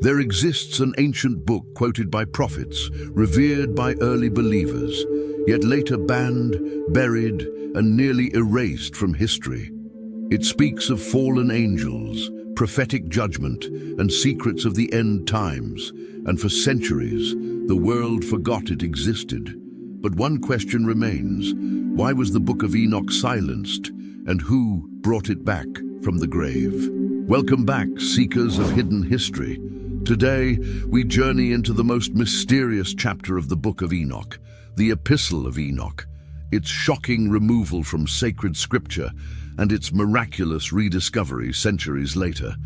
There exists an ancient book quoted by prophets, revered by early believers, yet later banned, buried, and nearly erased from history. It speaks of fallen angels, prophetic judgment, and secrets of the end times, and for centuries, the world forgot it existed. But one question remains: why was the Book of Enoch silenced, and who brought it back from the grave? Welcome back, seekers of hidden history. Today, we journey into the most mysterious chapter of the Book of Enoch, the Epistle of Enoch, its shocking removal from sacred scripture, and its miraculous rediscovery centuries later.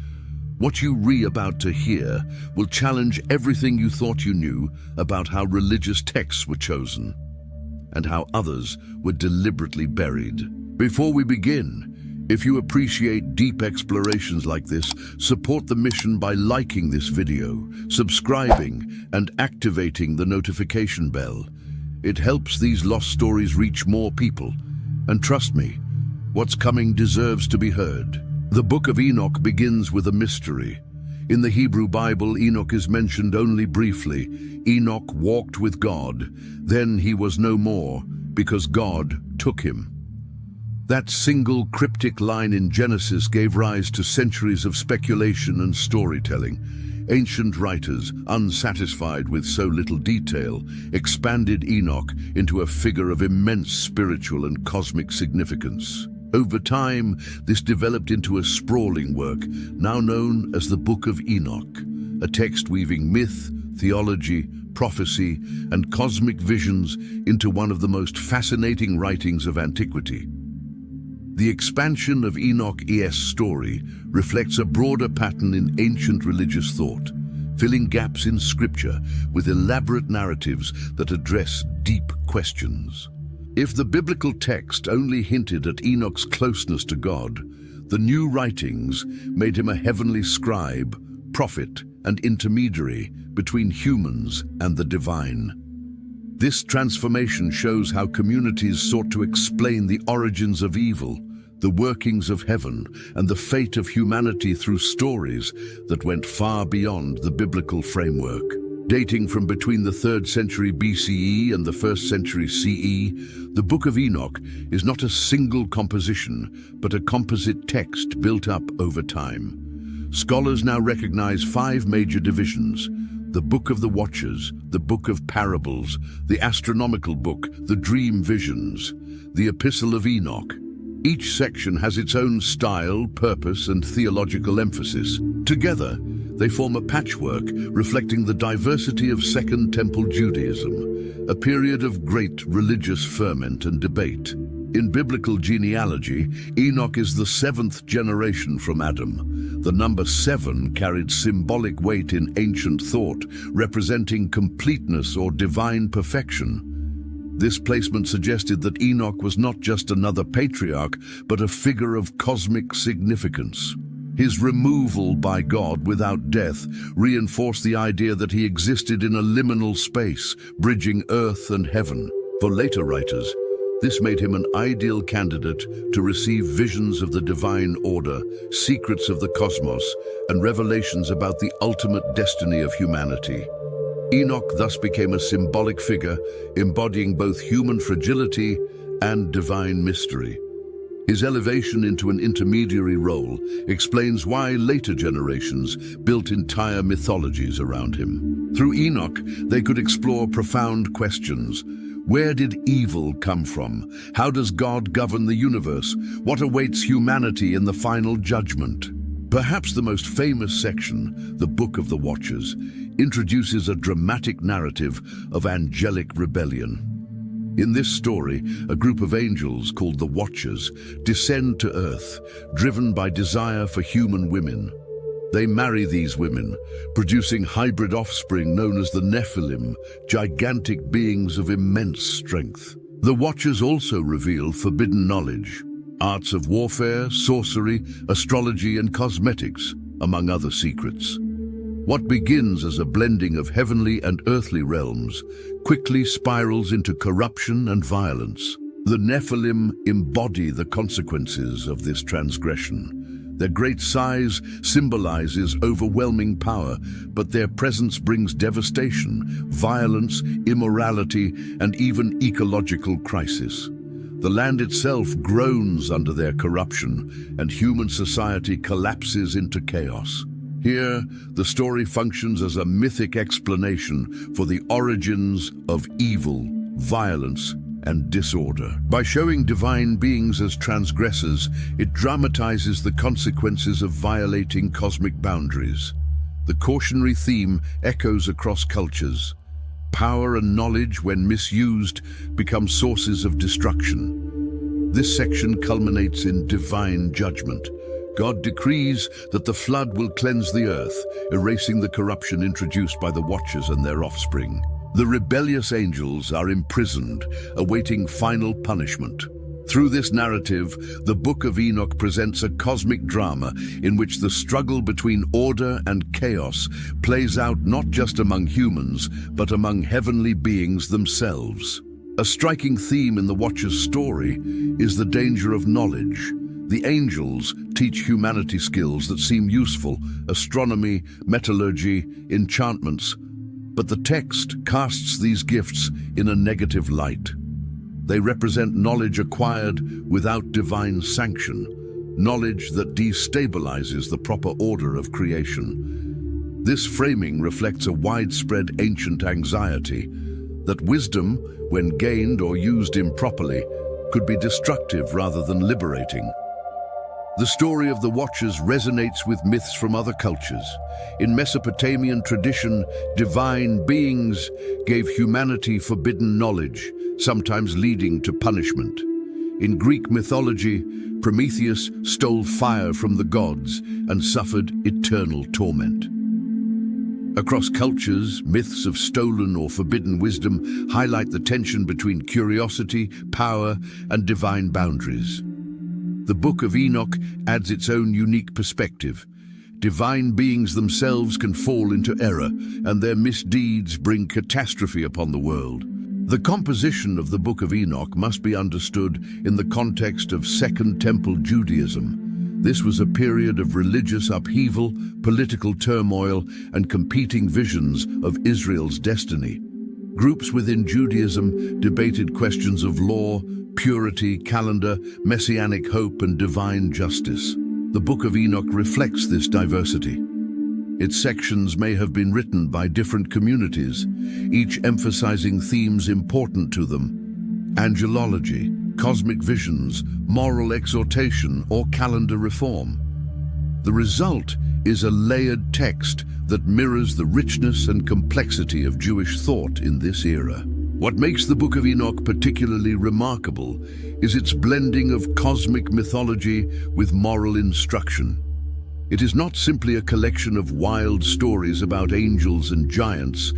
What you about to hear will challenge everything you thought you knew about how religious texts were chosen, and how others were deliberately buried. Before we begin, if you appreciate deep explorations like this, support the mission by liking this video, subscribing, and activating the notification bell. It helps these lost stories reach more people. And trust me, what's coming deserves to be heard. The Book of Enoch begins with a mystery. In the Hebrew Bible, Enoch is mentioned only briefly. Enoch walked with God, then he was no more, because God took him. That single cryptic line in Genesis gave rise to centuries of speculation and storytelling. Ancient writers, unsatisfied with so little detail, expanded Enoch into a figure of immense spiritual and cosmic significance. Over time, this developed into a sprawling work, now known as the Book of Enoch, a text weaving myth, theology, prophecy, and cosmic visions into one of the most fascinating writings of antiquity. The expansion of Enoch's story reflects a broader pattern in ancient religious thought, filling gaps in scripture with elaborate narratives that address deep questions. If the biblical text only hinted at Enoch's closeness to God, the new writings made him a heavenly scribe, prophet, and intermediary between humans and the divine. This transformation shows how communities sought to explain the origins of evil, the workings of heaven, and the fate of humanity through stories that went far beyond the biblical framework. Dating from between the 3rd century BCE and the 1st century CE, the Book of Enoch is not a single composition, but a composite text built up over time. Scholars now recognize 5 major divisions: the Book of the Watchers, the Book of Parables, the Astronomical Book, the Dream Visions, the Epistle of Enoch. Each section has its own style, purpose, and theological emphasis. Together, they form a patchwork reflecting the diversity of Second Temple Judaism, a period of great religious ferment and debate. In biblical genealogy, Enoch is the 7th generation from Adam. The number 7 carried symbolic weight in ancient thought, representing completeness or divine perfection. This placement suggested that Enoch was not just another patriarch, but a figure of cosmic significance. His removal by God without death reinforced the idea that he existed in a liminal space, bridging earth and heaven. For later writers, this made him an ideal candidate to receive visions of the divine order, secrets of the cosmos, and revelations about the ultimate destiny of humanity. Enoch thus became a symbolic figure, embodying both human fragility and divine mystery. His elevation into an intermediary role explains why later generations built entire mythologies around him. Through Enoch, they could explore profound questions. Where did evil come from? How does God govern the universe? What awaits humanity in the final judgment? Perhaps the most famous section, the Book of the Watchers, introduces a dramatic narrative of angelic rebellion. In this story, a group of angels called the Watchers descend to earth, driven by desire for human women. They marry these women, producing hybrid offspring known as the Nephilim, gigantic beings of immense strength. The Watchers also reveal forbidden knowledge, arts of warfare, sorcery, astrology, and cosmetics, among other secrets. What begins as a blending of heavenly and earthly realms quickly spirals into corruption and violence. The Nephilim embody the consequences of this transgression. Their great size symbolizes overwhelming power, but their presence brings devastation, violence, immorality, and even ecological crisis. The land itself groans under their corruption, and human society collapses into chaos. Here, the story functions as a mythic explanation for the origins of evil, violence, and disorder. By showing divine beings as transgressors, it dramatizes the consequences of violating cosmic boundaries. The cautionary theme echoes across cultures. Power and knowledge, when misused, become sources of destruction. This section culminates in divine judgment. God decrees that the flood will cleanse the earth, erasing the corruption introduced by the Watchers and their offspring. The rebellious angels are imprisoned, awaiting final punishment. Through this narrative, the Book of Enoch presents a cosmic drama in which the struggle between order and chaos plays out not just among humans, but among heavenly beings themselves. A striking theme in the Watcher's story is the danger of knowledge. The angels teach humanity skills that seem useful: astronomy, metallurgy, enchantments. But the text casts these gifts in a negative light. They represent knowledge acquired without divine sanction, knowledge that destabilizes the proper order of creation. This framing reflects a widespread ancient anxiety that wisdom, when gained or used improperly, could be destructive rather than liberating. The story of the Watchers resonates with myths from other cultures. In Mesopotamian tradition, divine beings gave humanity forbidden knowledge, sometimes leading to punishment. In Greek mythology, Prometheus stole fire from the gods and suffered eternal torment. Across cultures, myths of stolen or forbidden wisdom highlight the tension between curiosity, power, and divine boundaries. The Book of Enoch adds its own unique perspective. Divine beings themselves can fall into error, and their misdeeds bring catastrophe upon the world. The composition of the Book of Enoch must be understood in the context of Second Temple Judaism. This was a period of religious upheaval, political turmoil, and competing visions of Israel's destiny. Groups within Judaism debated questions of law, purity, calendar, messianic hope, and divine justice. The Book of Enoch reflects this diversity. Its sections may have been written by different communities, each emphasizing themes important to them: angelology, cosmic visions, moral exhortation, or calendar reform. The result is a layered text that mirrors the richness and complexity of Jewish thought in this era. What makes the Book of Enoch particularly remarkable is its blending of cosmic mythology with moral instruction. It is not simply a collection of wild stories about angels and giants,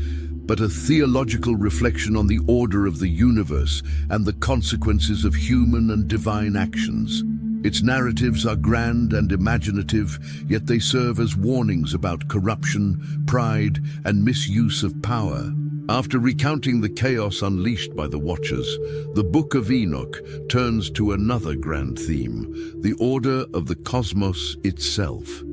but a theological reflection on the order of the universe and the consequences of human and divine actions. Its narratives are grand and imaginative, yet they serve as warnings about corruption, pride, and misuse of power. After recounting the chaos unleashed by the Watchers, the Book of Enoch turns to another grand theme: the order of the cosmos itself.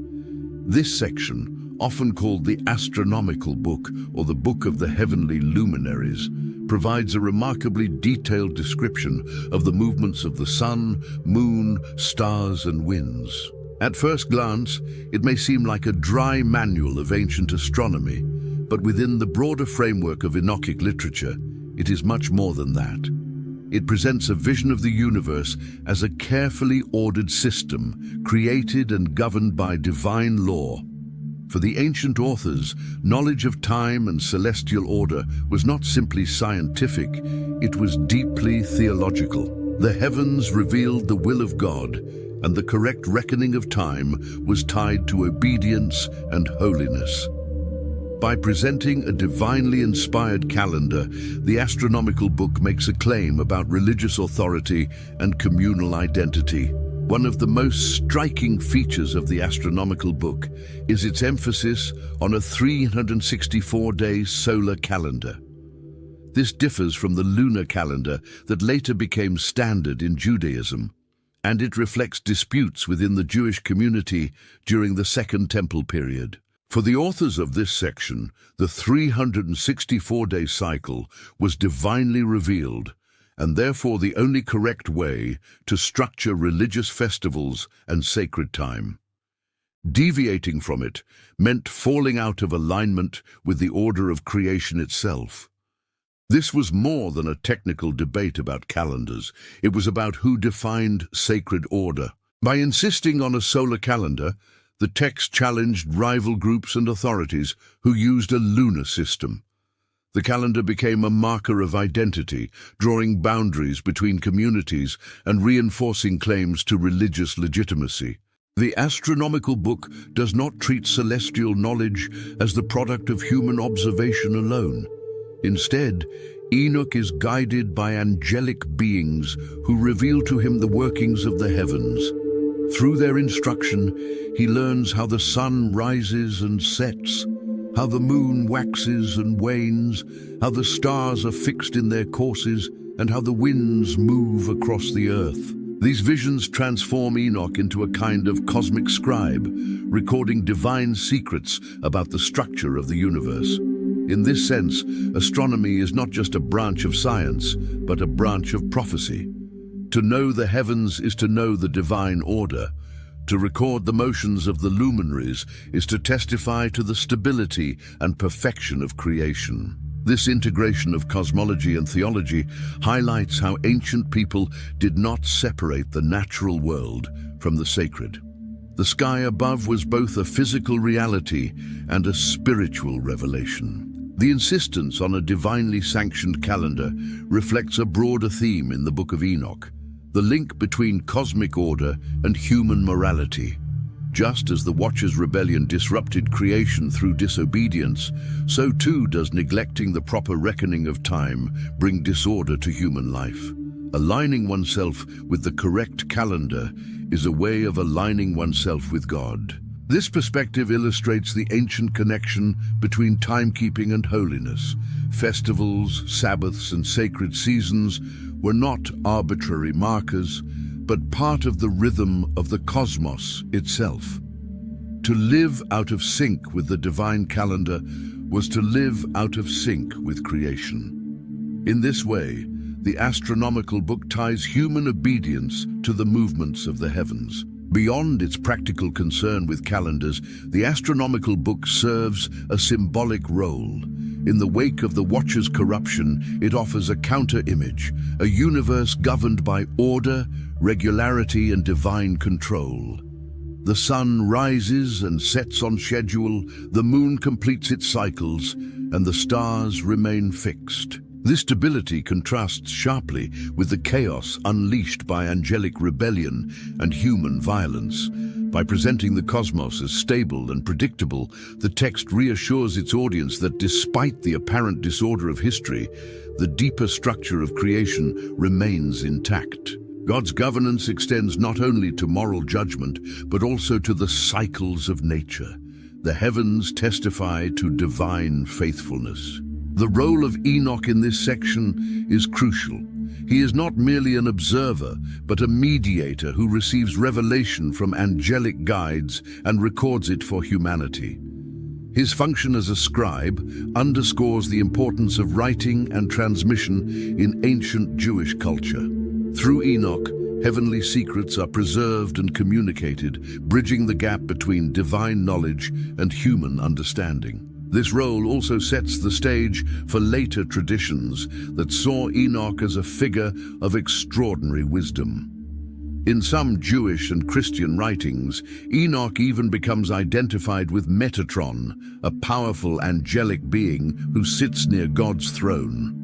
This section, often called the astronomical book or the Book of the Heavenly Luminaries, provides a remarkably detailed description of the movements of the sun, moon, stars, and winds. At first glance, it may seem like a dry manual of ancient astronomy, but within the broader framework of Enochic literature, it is much more than that. It presents a vision of the universe as a carefully ordered system, created and governed by divine law. For the ancient authors, knowledge of time and celestial order was not simply scientific, it was deeply theological. The heavens revealed the will of God, and the correct reckoning of time was tied to obedience and holiness. By presenting a divinely inspired calendar, the astronomical book makes a claim about religious authority and communal identity. One of the most striking features of the astronomical book is its emphasis on a 364-day solar calendar. This differs from the lunar calendar that later became standard in Judaism. and it reflects disputes within the Jewish community during the Second Temple period. For the authors of this section, the 364-day cycle was divinely revealed, and therefore the only correct way to structure religious festivals and sacred time. Deviating from it meant falling out of alignment with the order of creation itself. This was more than a technical debate about calendars. It was about who defined sacred order. By insisting on a solar calendar, the text challenged rival groups and authorities who used a lunar system. The calendar became a marker of identity, drawing boundaries between communities and reinforcing claims to religious legitimacy. The astronomical book does not treat celestial knowledge as the product of human observation alone. Instead, Enoch is guided by angelic beings who reveal to him the workings of the heavens. Through their instruction, he learns how the sun rises and sets, how the moon waxes and wanes, how the stars are fixed in their courses, and how the winds move across the earth. These visions transform Enoch into a kind of cosmic scribe, recording divine secrets about the structure of the universe. In this sense, astronomy is not just a branch of science, but a branch of prophecy. To know the heavens is to know the divine order. To record the motions of the luminaries is to testify to the stability and perfection of creation. This integration of cosmology and theology highlights how ancient people did not separate the natural world from the sacred. The sky above was both a physical reality and a spiritual revelation. The insistence on a divinely sanctioned calendar reflects a broader theme in the Book of Enoch, the link between cosmic order and human morality. Just as the Watcher's rebellion disrupted creation through disobedience, so too does neglecting the proper reckoning of time bring disorder to human life. Aligning oneself with the correct calendar is a way of aligning oneself with God. This perspective illustrates the ancient connection between timekeeping and holiness. Festivals, Sabbaths, and sacred seasons were not arbitrary markers, but part of the rhythm of the cosmos itself. To live out of sync with the divine calendar was to live out of sync with creation. In this way, the astronomical book ties human obedience to the movements of the heavens. Beyond its practical concern with calendars, the astronomical book serves a symbolic role. In the wake of the Watcher's corruption, it offers a counter-image, a universe governed by order, regularity, and divine control. The sun rises and sets on schedule, the moon completes its cycles, and the stars remain fixed. This stability contrasts sharply with the chaos unleashed by angelic rebellion and human violence. By presenting the cosmos as stable and predictable, the text reassures its audience that despite the apparent disorder of history, the deeper structure of creation remains intact. God's governance extends not only to moral judgment, but also to the cycles of nature. The heavens testify to divine faithfulness. The role of Enoch in this section is crucial. He is not merely an observer, but a mediator who receives revelation from angelic guides and records it for humanity. His function as a scribe underscores the importance of writing and transmission in ancient Jewish culture. Through Enoch, heavenly secrets are preserved and communicated, bridging the gap between divine knowledge and human understanding. This role also sets the stage for later traditions that saw Enoch as a figure of extraordinary wisdom. In some Jewish and Christian writings, Enoch even becomes identified with Metatron, a powerful angelic being who sits near God's throne.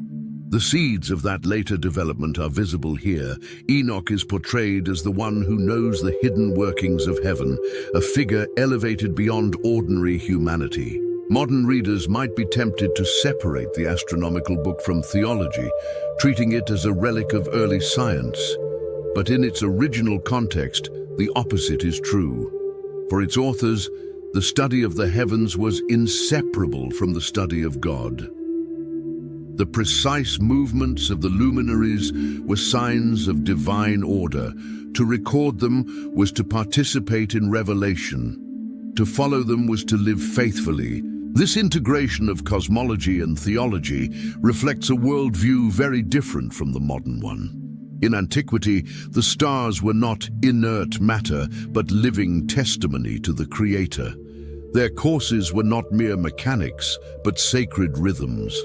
The seeds of that later development are visible here. Enoch is portrayed as the one who knows the hidden workings of heaven, a figure elevated beyond ordinary humanity. Modern readers might be tempted to separate the astronomical book from theology, treating it as a relic of early science. But in its original context, the opposite is true. For its authors, the study of the heavens was inseparable from the study of God. The precise movements of the luminaries were signs of divine order. To record them was to participate in revelation. To follow them was to live faithfully. This integration of cosmology and theology reflects a worldview very different from the modern one. In antiquity, the stars were not inert matter, but living testimony to the Creator. Their courses were not mere mechanics, but sacred rhythms.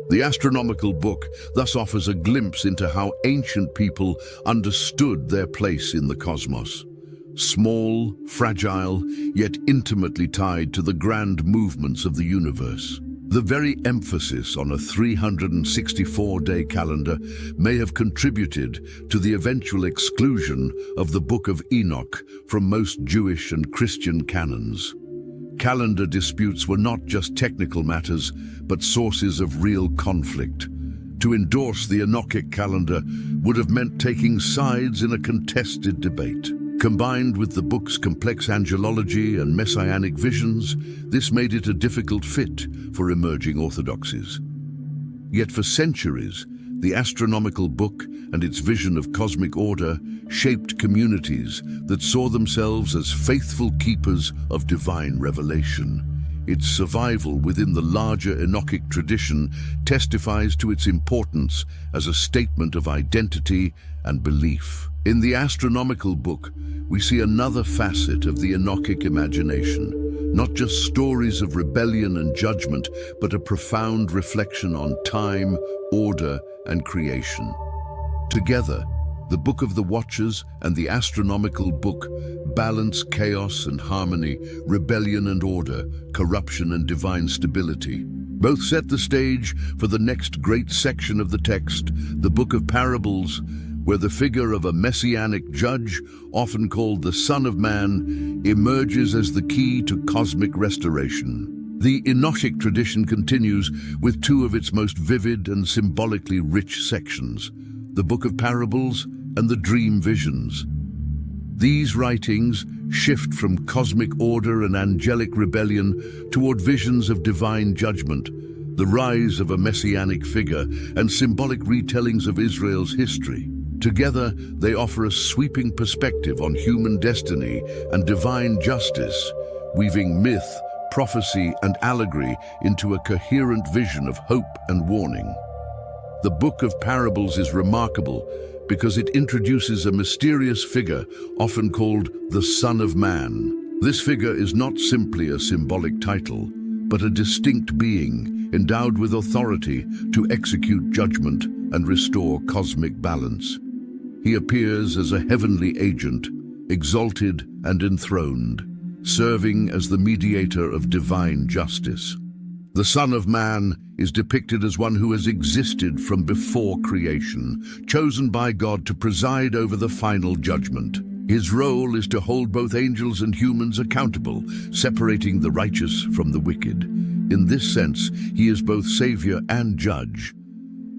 The astronomical book thus offers a glimpse into how ancient people understood their place in the cosmos. Small, fragile, yet intimately tied to the grand movements of the universe. The very emphasis on a 364-day calendar may have contributed to the eventual exclusion of the Book of Enoch from most Jewish and Christian canons. Calendar disputes were not just technical matters, but sources of real conflict. To endorse the Enochic calendar would have meant taking sides in a contested debate. Combined with the book's complex angelology and messianic visions, this made it a difficult fit for emerging orthodoxies. Yet for centuries, the astronomical book and its vision of cosmic order shaped communities that saw themselves as faithful keepers of divine revelation. Its survival within the larger Enochic tradition testifies to its importance as a statement of identity and belief. In the astronomical book, we see another facet of the Enochic imagination, not just stories of rebellion and judgment, but a profound reflection on time, order, and creation. Together, the Book of the Watchers and the astronomical book balance chaos and harmony, rebellion and order, corruption and divine stability. Both set the stage for the next great section of the text, the Book of Parables, where the figure of a messianic judge, often called the Son of Man, emerges as the key to cosmic restoration. The Enochic tradition continues with two of its most vivid and symbolically rich sections, the Book of Parables and the Dream Visions. These writings shift from cosmic order and angelic rebellion toward visions of divine judgment, the rise of a messianic figure, and symbolic retellings of Israel's history. Together, they offer a sweeping perspective on human destiny and divine justice, weaving myth, prophecy, and allegory into a coherent vision of hope and warning. The Book of Parables is remarkable because it introduces a mysterious figure often called the Son of Man. This figure is not simply a symbolic title, but a distinct being endowed with authority to execute judgment and restore cosmic balance. He appears as a heavenly agent, exalted and enthroned, serving as the mediator of divine justice. The Son of Man is depicted as one who has existed from before creation, chosen by God to preside over the final judgment. His role is to hold both angels and humans accountable, separating the righteous from the wicked. In this sense, he is both savior and judge.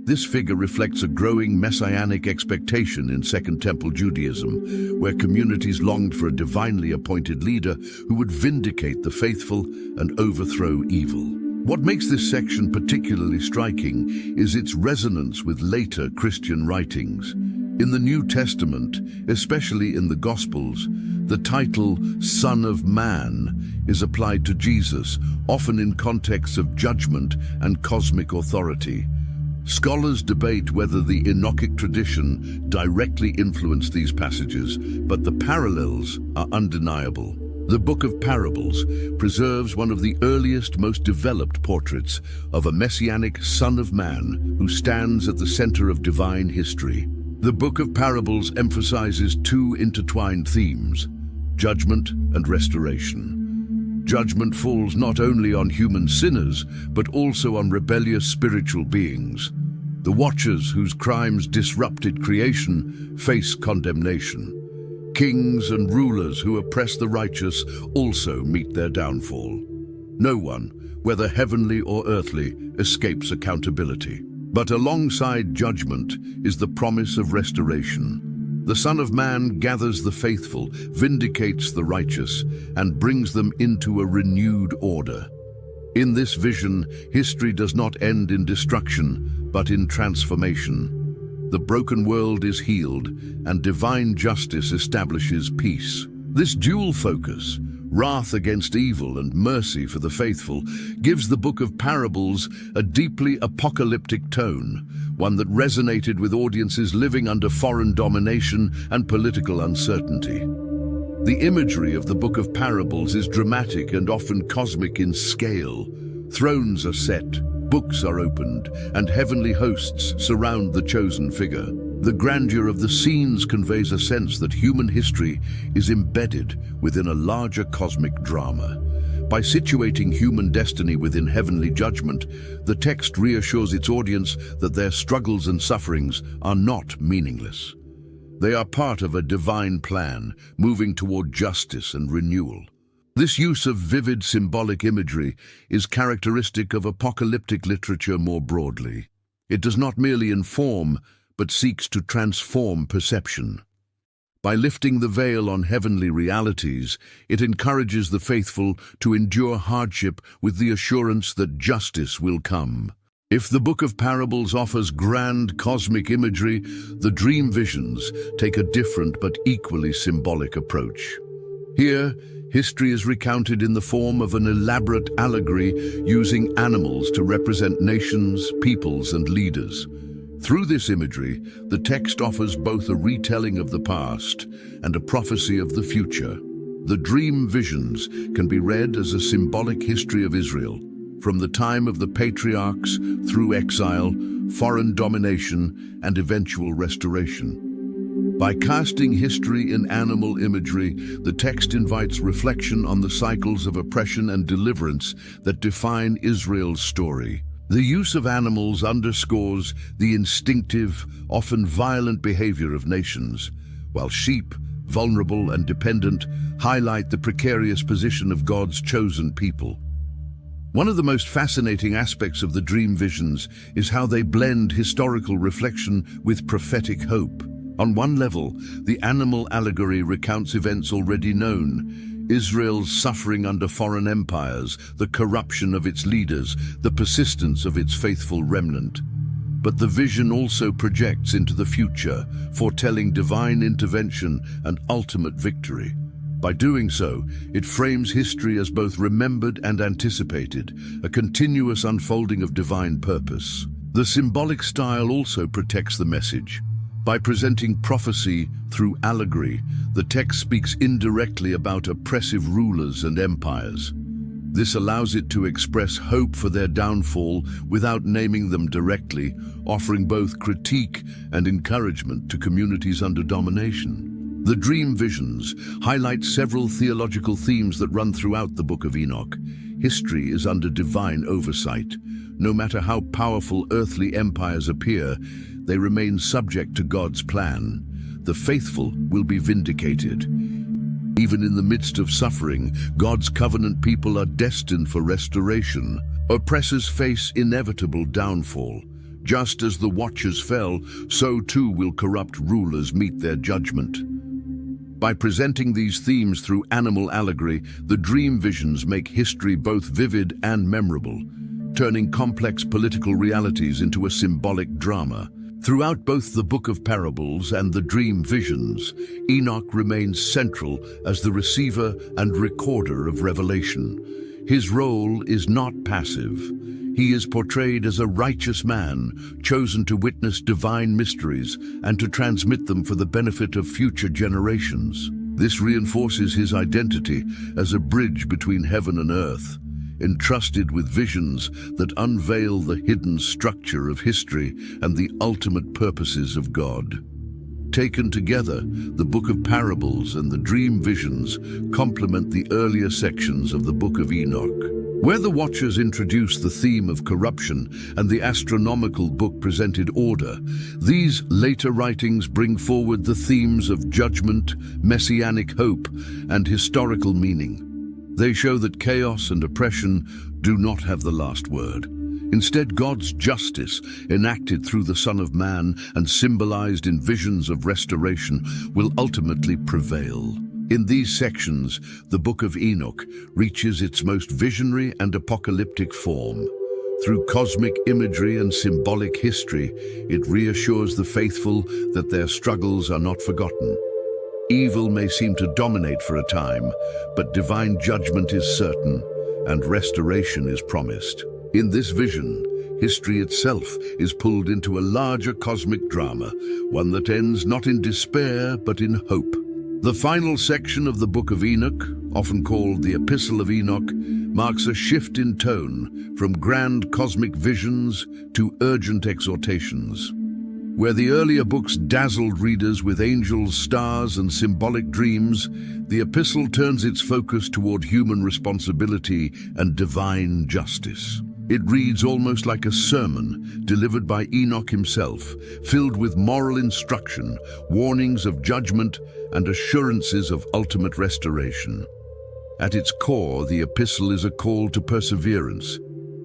This figure reflects a growing messianic expectation in Second Temple Judaism, where communities longed for a divinely appointed leader who would vindicate the faithful and overthrow evil. What makes this section particularly striking is its resonance with later Christian writings. In the New Testament, especially in the Gospels, the title Son of Man is applied to Jesus, often in contexts of judgment and cosmic authority. Scholars debate whether the Enochic tradition directly influenced these passages, but the parallels are undeniable. The Book of Parables preserves one of the earliest, most developed portraits of a messianic Son of Man who stands at the center of divine history. The Book of Parables emphasizes two intertwined themes: judgment and restoration. Judgment falls not only on human sinners, but also on rebellious spiritual beings. The Watchers, whose crimes disrupted creation, face condemnation. Kings and rulers who oppress the righteous also meet their downfall. No one, whether heavenly or earthly, escapes accountability. But alongside judgment is the promise of restoration. The Son of Man gathers the faithful, vindicates the righteous, and brings them into a renewed order. In this vision, history does not end in destruction, but in transformation. The broken world is healed, and divine justice establishes peace. This dual focus, wrath against evil and mercy for the faithful, gives the Book of Parables a deeply apocalyptic tone, one that resonated with audiences living under foreign domination and political uncertainty. The imagery of the Book of Parables is dramatic and often cosmic in scale. Thrones are set, books are opened, and heavenly hosts surround the chosen figure. The grandeur of the scenes conveys a sense that human history is embedded within a larger cosmic drama. By situating human destiny within heavenly judgment, the text reassures its audience that their struggles and sufferings are not meaningless. They are part of a divine plan, moving toward justice and renewal. This use of vivid symbolic imagery is characteristic of apocalyptic literature more broadly. It does not merely inform, but seeks to transform perception. By lifting the veil on heavenly realities, it encourages the faithful to endure hardship with the assurance that justice will come. If the Book of Parables offers grand cosmic imagery, the dream visions take a different but equally symbolic approach. Here, history is recounted in the form of an elaborate allegory using animals to represent nations, peoples, and leaders. Through this imagery, the text offers both a retelling of the past and a prophecy of the future. The dream visions can be read as a symbolic history of Israel, from the time of the patriarchs through exile, foreign domination, and eventual restoration. By casting history in animal imagery, the text invites reflection on the cycles of oppression and deliverance that define Israel's story. The use of animals underscores the instinctive, often violent behavior of nations, while sheep, vulnerable and dependent, highlight the precarious position of God's chosen people. One of the most fascinating aspects of the dream visions is how they blend historical reflection with prophetic hope. On one level, the animal allegory recounts events already known: Israel's suffering under foreign empires, the corruption of its leaders, the persistence of its faithful remnant. But the vision also projects into the future, foretelling divine intervention and ultimate victory. By doing so, it frames history as both remembered and anticipated, a continuous unfolding of divine purpose. The symbolic style also protects the message. By presenting prophecy through allegory, the text speaks indirectly about oppressive rulers and empires. This allows it to express hope for their downfall without naming them directly, offering both critique and encouragement to communities under domination. The dream visions highlight several theological themes that run throughout the Book of Enoch. History is under divine oversight. No matter how powerful earthly empires appear, they remain subject to God's plan. The faithful will be vindicated. Even in the midst of suffering, God's covenant people are destined for restoration. Oppressors face inevitable downfall. Just as the watchers fell, so too will corrupt rulers meet their judgment. By presenting these themes through animal allegory, the dream visions make history both vivid and memorable, turning complex political realities into a symbolic drama. Throughout both the Book of Parables and the dream visions, Enoch remains central as the receiver and recorder of revelation. His role is not passive. He is portrayed as a righteous man, chosen to witness divine mysteries and to transmit them for the benefit of future generations. This reinforces his identity as a bridge between heaven and earth, entrusted with visions that unveil the hidden structure of history and the ultimate purposes of God. Taken together, the Book of Parables and the dream visions complement the earlier sections of the Book of Enoch. Where the Watchers introduced the theme of corruption and the astronomical book presented order, these later writings bring forward the themes of judgment, messianic hope, and historical meaning. They show that chaos and oppression do not have the last word. Instead, God's justice, enacted through the Son of Man and symbolized in visions of restoration, will ultimately prevail. In these sections, the Book of Enoch reaches its most visionary and apocalyptic form. Through cosmic imagery and symbolic history, it reassures the faithful that their struggles are not forgotten. Evil may seem to dominate for a time, but divine judgment is certain, and restoration is promised. In this vision, history itself is pulled into a larger cosmic drama, one that ends not in despair, but in hope. The final section of the Book of Enoch, often called the Epistle of Enoch, marks a shift in tone from grand cosmic visions to urgent exhortations. Where the earlier books dazzled readers with angels, stars, and symbolic dreams, the epistle turns its focus toward human responsibility and divine justice. It reads almost like a sermon delivered by Enoch himself, filled with moral instruction, warnings of judgment, and assurances of ultimate restoration. At its core, the epistle is a call to perseverance.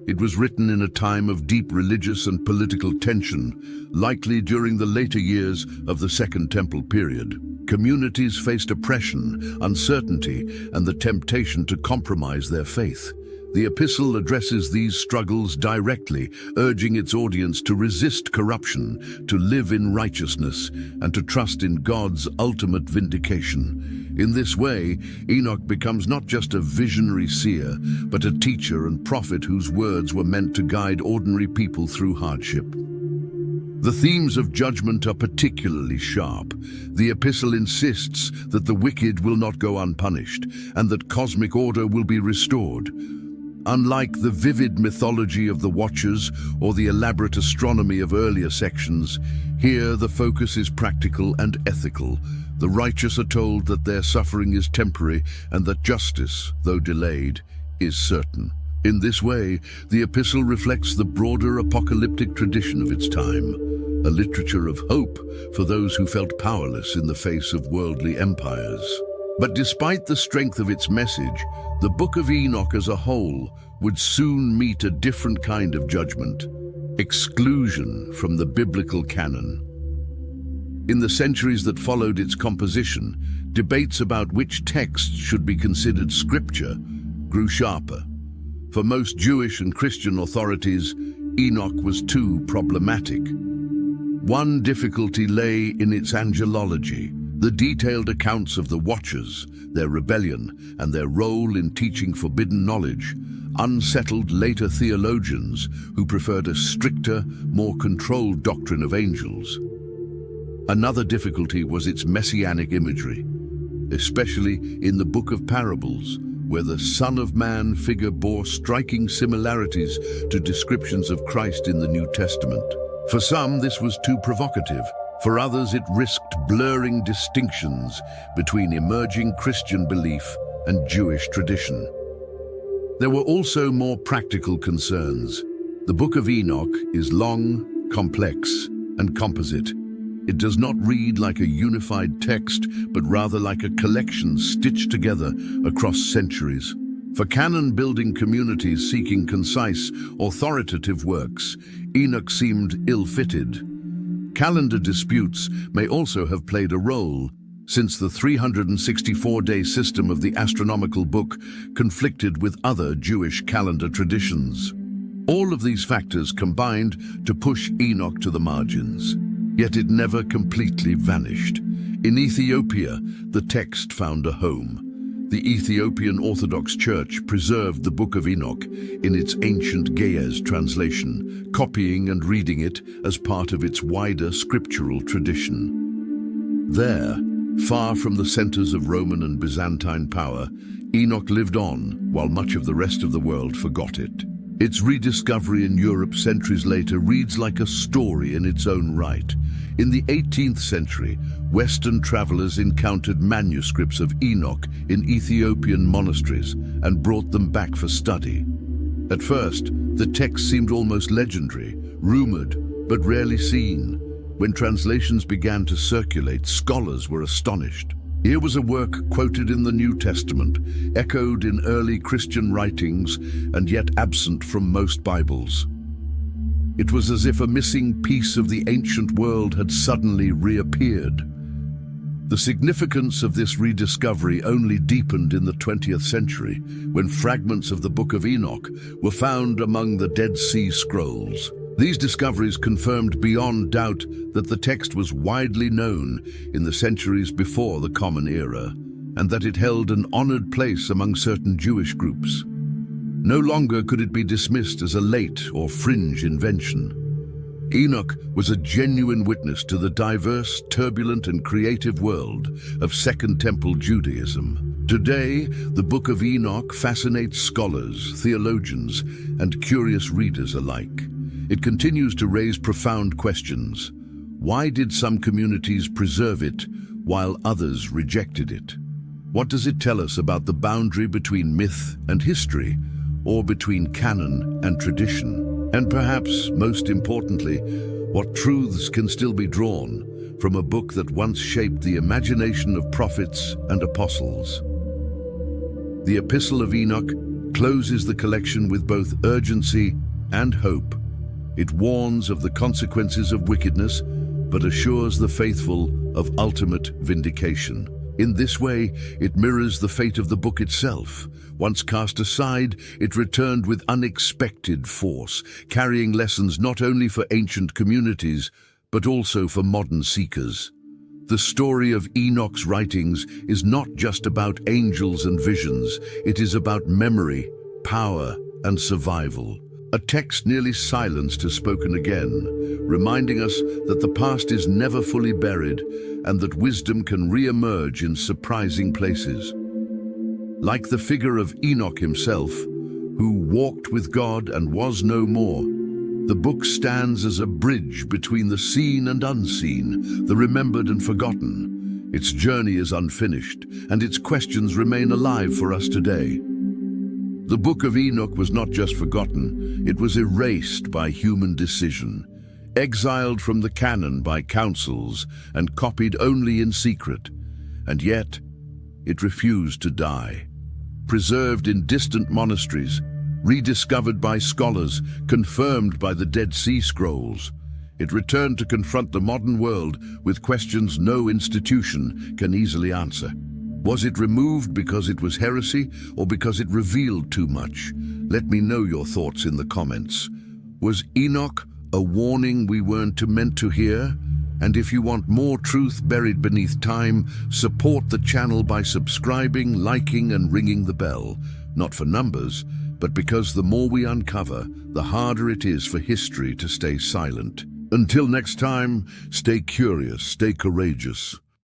It was written in a time of deep religious and political tension, likely during the later years of the Second Temple period. Communities faced oppression, uncertainty, and the temptation to compromise their faith. The epistle addresses these struggles directly, urging its audience to resist corruption, to live in righteousness, and to trust in God's ultimate vindication. In this way, Enoch becomes not just a visionary seer, but a teacher and prophet whose words were meant to guide ordinary people through hardship. The themes of judgment are particularly sharp. The epistle insists that the wicked will not go unpunished, and that cosmic order will be restored. Unlike the vivid mythology of the Watchers or the elaborate astronomy of earlier sections, here the focus is practical and ethical. The righteous are told that their suffering is temporary and that justice, though delayed, is certain. In this way, the epistle reflects the broader apocalyptic tradition of its time, a literature of hope for those who felt powerless in the face of worldly empires. But despite the strength of its message, the Book of Enoch as a whole would soon meet a different kind of judgment: exclusion from the biblical canon. In the centuries that followed its composition, debates about which texts should be considered scripture grew sharper. For most Jewish and Christian authorities, Enoch was too problematic. One difficulty lay in its angelology. The detailed accounts of the Watchers, their rebellion, and their role in teaching forbidden knowledge unsettled later theologians who preferred a stricter, more controlled doctrine of angels. Another difficulty was its messianic imagery, especially in the Book of Parables, where the Son of Man figure bore striking similarities to descriptions of Christ in the New Testament. For some, this was too provocative. For others, it risked blurring distinctions between emerging Christian belief and Jewish tradition. There were also more practical concerns. The Book of Enoch is long, complex, and composite. It does not read like a unified text, but rather like a collection stitched together across centuries. For canon-building communities seeking concise, authoritative works, Enoch seemed ill-fitted. Calendar disputes may also have played a role, since the 364-day system of the astronomical book conflicted with other Jewish calendar traditions. All of these factors combined to push Enoch to the margins. Yet it never completely vanished. In Ethiopia, the text found a home. The Ethiopian Orthodox Church preserved the Book of Enoch in its ancient Ge'ez translation, copying and reading it as part of its wider scriptural tradition. There, far from the centers of Roman and Byzantine power, Enoch lived on while much of the rest of the world forgot it. Its rediscovery in Europe centuries later reads like a story in its own right. In the 18th century, Western travelers encountered manuscripts of Enoch in Ethiopian monasteries and brought them back for study. At first, the text seemed almost legendary, rumored, but rarely seen. When translations began to circulate, scholars were astonished. Here was a work quoted in the New Testament, echoed in early Christian writings, and yet absent from most Bibles. It was as if a missing piece of the ancient world had suddenly reappeared. The significance of this rediscovery only deepened in the 20th century, when fragments of the Book of Enoch were found among the Dead Sea Scrolls. These discoveries confirmed beyond doubt that the text was widely known in the centuries before the Common Era, and that it held an honored place among certain Jewish groups. No longer could it be dismissed as a late or fringe invention. Enoch was a genuine witness to the diverse, turbulent, and creative world of Second Temple Judaism. Today, the Book of Enoch fascinates scholars, theologians, and curious readers alike. It continues to raise profound questions. Why did some communities preserve it while others rejected it? What does it tell us about the boundary between myth and history, or between canon and tradition? And perhaps, most importantly, what truths can still be drawn from a book that once shaped the imagination of prophets and apostles? The Epistle of Enoch closes the collection with both urgency and hope. It warns of the consequences of wickedness, but assures the faithful of ultimate vindication. In this way, it mirrors the fate of the book itself. Once cast aside, it returned with unexpected force, carrying lessons not only for ancient communities, but also for modern seekers. The story of Enoch's writings is not just about angels and visions. It is about memory, power, and survival. A text nearly silenced has spoken again, reminding us that the past is never fully buried and that wisdom can re-emerge in surprising places. Like the figure of Enoch himself, who walked with God and was no more, the book stands as a bridge between the seen and unseen, the remembered and forgotten. Its journey is unfinished, and its questions remain alive for us today. The Book of Enoch was not just forgotten, it was erased by human decision, exiled from the Canon by councils, and copied only in secret. And yet, it refused to die. Preserved in distant monasteries, rediscovered by scholars, confirmed by the Dead Sea Scrolls, it returned to confront the modern world with questions no institution can easily answer. Was it removed because it was heresy, or because it revealed too much? Let me know your thoughts in the comments. Was Enoch a warning we weren't meant to hear? And if you want more truth buried beneath time, support the channel by subscribing, liking, and ringing the bell. Not for numbers, but because the more we uncover, the harder it is for history to stay silent. Until next time, stay curious, stay courageous.